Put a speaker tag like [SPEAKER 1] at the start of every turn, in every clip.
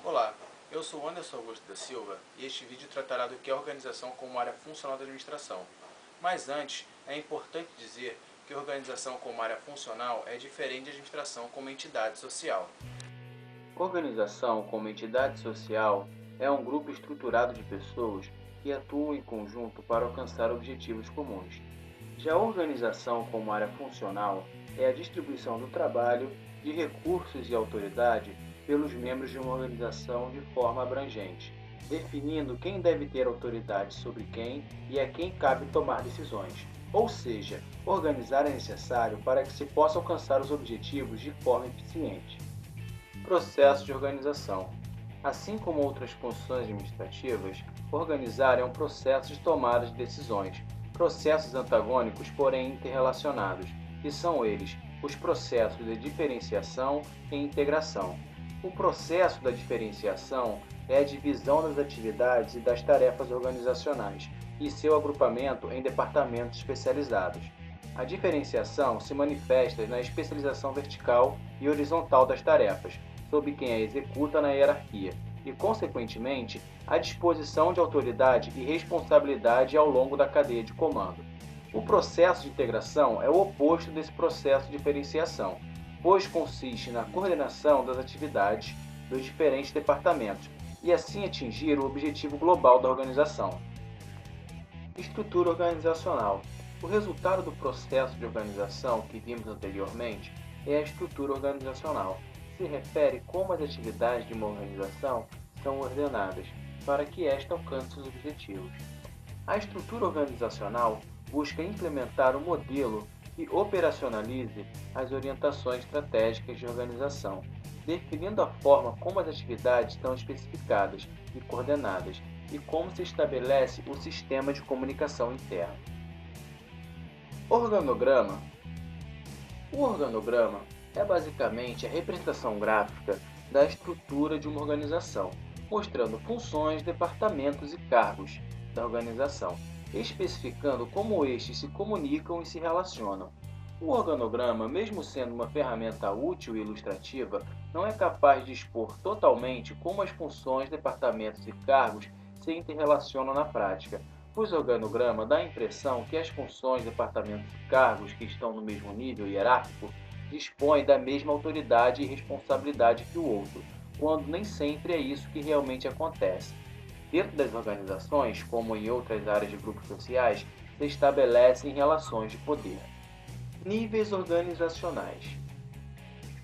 [SPEAKER 1] Olá, eu sou Anderson Augusto da Silva e este vídeo tratará do que é a organização como área funcional da administração. Mas antes, é importante dizer que a organização como área funcional é diferente de administração como entidade social. Organização como entidade social é um grupo estruturado de pessoas que atuam em conjunto para alcançar objetivos comuns. Já a organização como área funcional é a distribuição do trabalho, de recursos e autoridade pelos membros de uma organização de forma abrangente, definindo quem deve ter autoridade sobre quem e a quem cabe tomar decisões. Ou seja, organizar é necessário para que se possa alcançar os objetivos de forma eficiente. Processo de organização. Assim como outras funções administrativas, organizar é um processo de tomada de decisões, processos antagônicos, porém interrelacionados, e são eles os processos de diferenciação e integração. O processo da diferenciação é a divisão das atividades e das tarefas organizacionais e seu agrupamento em departamentos especializados. A diferenciação se manifesta na especialização vertical e horizontal das tarefas, sob quem a executa na hierarquia, e, consequentemente, a disposição de autoridade e responsabilidade ao longo da cadeia de comando. O processo de integração é o oposto desse processo de diferenciação, pois consiste na coordenação das atividades dos diferentes departamentos e assim atingir o objetivo global da organização. Estrutura organizacional. O resultado do processo de organização que vimos anteriormente é a estrutura organizacional. Se refere como as atividades de uma organização são ordenadas para que esta alcance os objetivos. A estrutura organizacional busca implementar um modelo que operacionalize as orientações estratégicas de organização, definindo a forma como as atividades estão especificadas e coordenadas e como se estabelece o sistema de comunicação interno. Organograma. O organograma é basicamente a representação gráfica da estrutura de uma organização, mostrando funções, departamentos e cargos da organização, especificando como estes se comunicam e se relacionam. O organograma, mesmo sendo uma ferramenta útil e ilustrativa, não é capaz de expor totalmente como as funções, departamentos e cargos se interrelacionam na prática, pois o organograma dá a impressão que as funções, departamentos e cargos que estão no mesmo nível hierárquico dispõem da mesma autoridade e responsabilidade que o outro, quando nem sempre é isso que realmente acontece. Dentro das organizações, como em outras áreas de grupos sociais, se estabelecem relações de poder. Níveis organizacionais.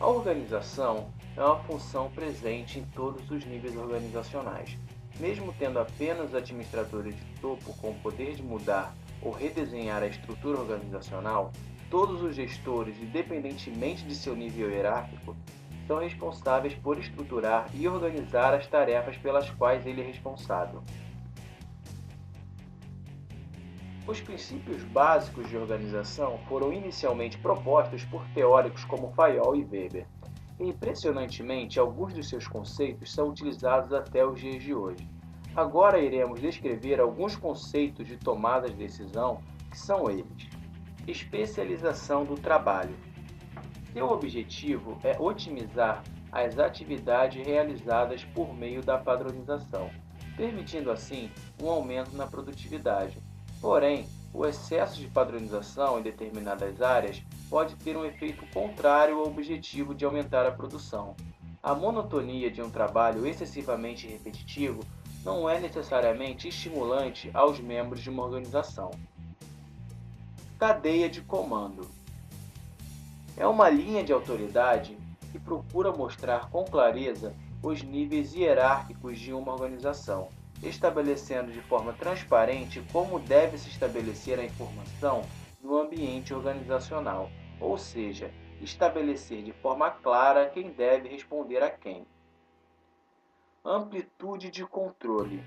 [SPEAKER 1] A organização é uma função presente em todos os níveis organizacionais. Mesmo tendo apenas administradores de topo com o poder de mudar ou redesenhar a estrutura organizacional, todos os gestores, independentemente de seu nível hierárquico, são responsáveis por estruturar e organizar as tarefas pelas quais ele é responsável. Os princípios básicos de organização foram inicialmente propostos por teóricos como Fayol e Weber. E, impressionantemente, alguns dos seus conceitos são utilizados até os dias de hoje. Agora iremos descrever alguns conceitos de tomada de decisão que são eles. Especialização do trabalho. Seu objetivo é otimizar as atividades realizadas por meio da padronização, permitindo assim um aumento na produtividade. Porém, o excesso de padronização em determinadas áreas pode ter um efeito contrário ao objetivo de aumentar a produção. A monotonia de um trabalho excessivamente repetitivo não é necessariamente estimulante aos membros de uma organização. Cadeia de comando. É uma linha de autoridade que procura mostrar com clareza os níveis hierárquicos de uma organização, estabelecendo de forma transparente como deve se estabelecer a informação no ambiente organizacional, ou seja, estabelecer de forma clara quem deve responder a quem. Amplitude de controle.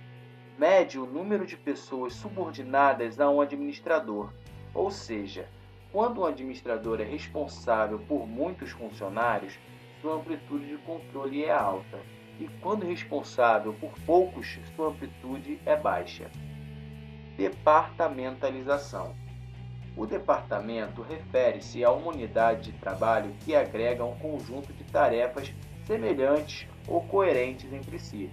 [SPEAKER 1] Mede o número de pessoas subordinadas a um administrador, Ou seja, quando um administrador é responsável por muitos funcionários, sua amplitude de controle é alta, e quando responsável por poucos, sua amplitude é baixa. Departamentalização. O departamento refere-se a uma unidade de trabalho que agrega um conjunto de tarefas semelhantes ou coerentes entre si.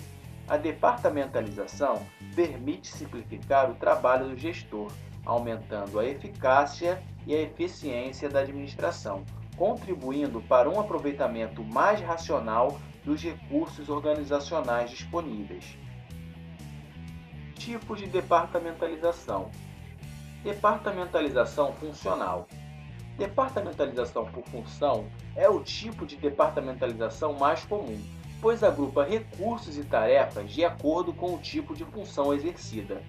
[SPEAKER 1] A departamentalização permite simplificar o trabalho do gestor, aumentando a eficácia e a eficiência da administração, contribuindo para um aproveitamento mais racional dos recursos organizacionais disponíveis. Tipos de departamentalização. Departamentalização funcional. Departamentalização por função é o tipo de departamentalização mais comum, pois agrupa recursos e tarefas de acordo com o tipo de função exercida.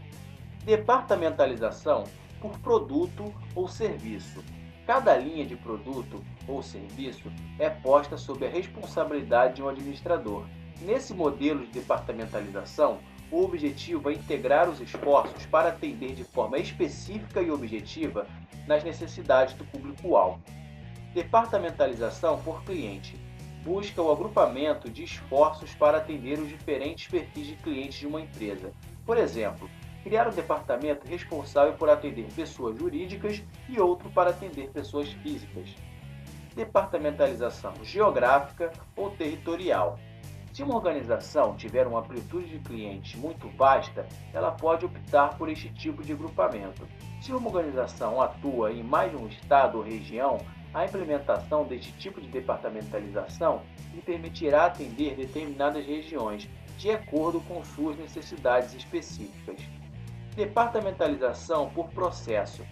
[SPEAKER 1] Departamentalização por produto ou serviço. Cada linha de produto ou serviço é posta sob a responsabilidade de um administrador. Nesse modelo de departamentalização, o objetivo é integrar os esforços para atender de forma específica e objetiva nas necessidades do público-alvo. Departamentalização por cliente. Busca o agrupamento de esforços para atender os diferentes perfis de clientes de uma empresa. Por exemplo, criar um departamento responsável por atender pessoas jurídicas e outro para atender pessoas físicas. Departamentalização geográfica ou territorial. Se uma organização tiver uma amplitude de clientes muito vasta, ela pode optar por este tipo de agrupamento. Se uma organização atua em mais de um estado ou região, a implementação deste tipo de departamentalização lhe permitirá atender determinadas regiões, de acordo com suas necessidades específicas. Departamentalização por processo.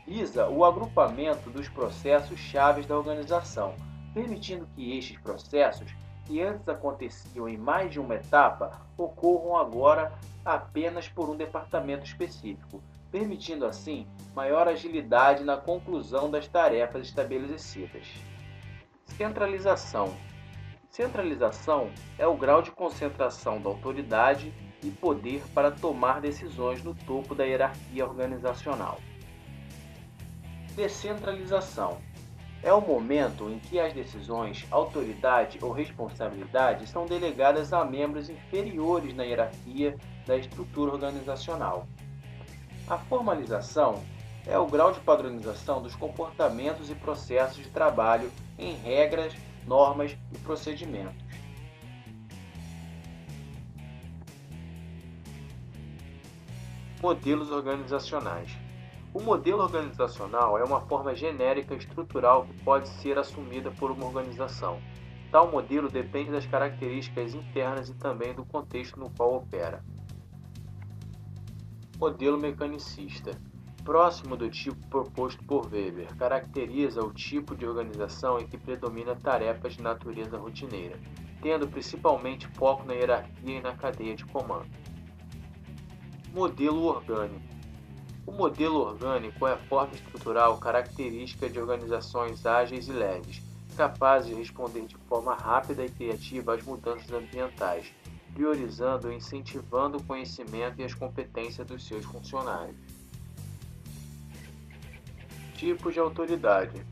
[SPEAKER 1] Visa o agrupamento dos processos chaves da organização, permitindo que estes processos, que antes aconteciam em mais de uma etapa, ocorram agora apenas por um departamento específico, permitindo assim maior agilidade na conclusão das tarefas estabelecidas. Centralização. Centralização é o grau de concentração da autoridade e poder para tomar decisões no topo da hierarquia organizacional. Descentralização. É o momento em que as decisões, autoridade ou responsabilidade são delegadas a membros inferiores na hierarquia da estrutura organizacional. A formalização é o grau de padronização dos comportamentos e processos de trabalho em regras, normas e procedimentos. Modelos organizacionais. O modelo organizacional é uma forma genérica estrutural que pode ser assumida por uma organização. Tal modelo depende das características internas e também do contexto no qual opera. Modelo mecanicista. Próximo do tipo proposto por Weber, caracteriza o tipo de organização em que predomina tarefas de natureza rotineira, tendo principalmente foco na hierarquia e na cadeia de comando. Modelo orgânico. O modelo orgânico é a forma estrutural característica de organizações ágeis e leves, capazes de responder de forma rápida e criativa às mudanças ambientais, priorizando e incentivando o conhecimento e as competências dos seus funcionários. Tipos de autoridade.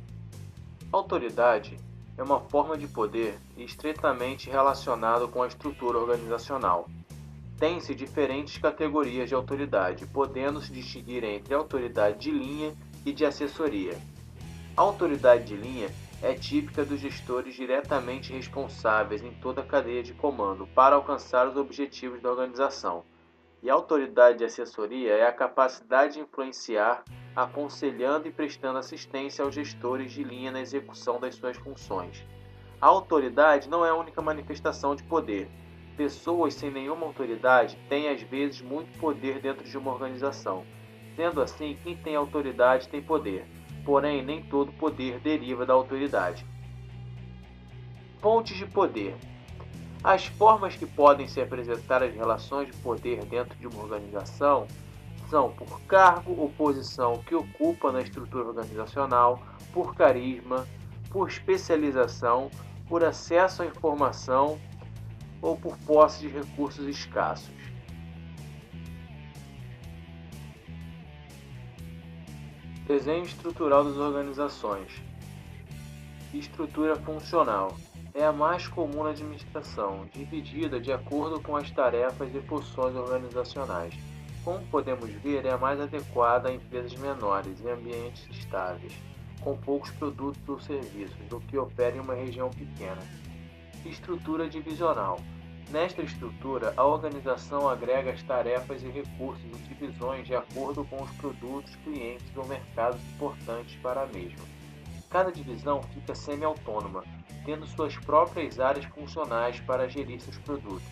[SPEAKER 1] Autoridade é uma forma de poder estreitamente relacionado com a estrutura organizacional. Tem-se diferentes categorias de autoridade, podendo-se distinguir entre autoridade de linha e de assessoria. A autoridade de linha é típica dos gestores diretamente responsáveis em toda a cadeia de comando para alcançar os objetivos da organização. E a autoridade de assessoria é a capacidade de influenciar, aconselhando e prestando assistência aos gestores de linha na execução das suas funções. A autoridade não é a única manifestação de poder. Pessoas sem nenhuma autoridade têm às vezes muito poder dentro de uma organização. Sendo assim, quem tem autoridade tem poder, porém nem todo poder deriva da autoridade. Fontes de poder. As formas que podem se apresentar as relações de poder dentro de uma organização são por cargo ou posição que ocupa na estrutura organizacional, por carisma, por especialização, por acesso à informação ou por posse de recursos escassos. Desenho estrutural das organizações. Estrutura funcional. É a mais comum na administração, dividida de acordo com as tarefas e funções organizacionais. Como podemos ver, é a mais adequada a empresas menores e ambientes estáveis, com poucos produtos ou serviços, do que opera em uma região pequena. Estrutura divisional. Nesta estrutura, a organização agrega as tarefas e recursos em divisões de acordo com os produtos, clientes ou mercados importantes para a mesma. Cada divisão fica semi-autônoma, tendo suas próprias áreas funcionais para gerir seus produtos,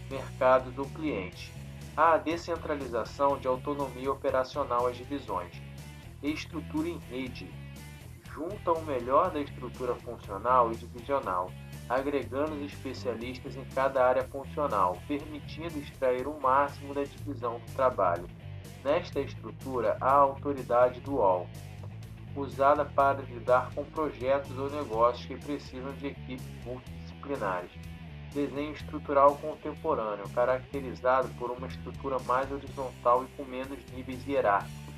[SPEAKER 1] mercados ou clientes. Há a descentralização de autonomia operacional às divisões. Estrutura em rede. Junta o melhor da estrutura funcional e divisional, agregando os especialistas em cada área funcional, permitindo extrair o máximo da divisão do trabalho. Nesta estrutura, há a autoridade dual, usada para lidar com projetos ou negócios que precisam de equipes multidisciplinares. Desenho estrutural contemporâneo, caracterizado por uma estrutura mais horizontal e com menos níveis hierárquicos,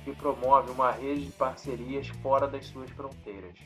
[SPEAKER 1] que promove uma rede de parcerias fora das suas fronteiras.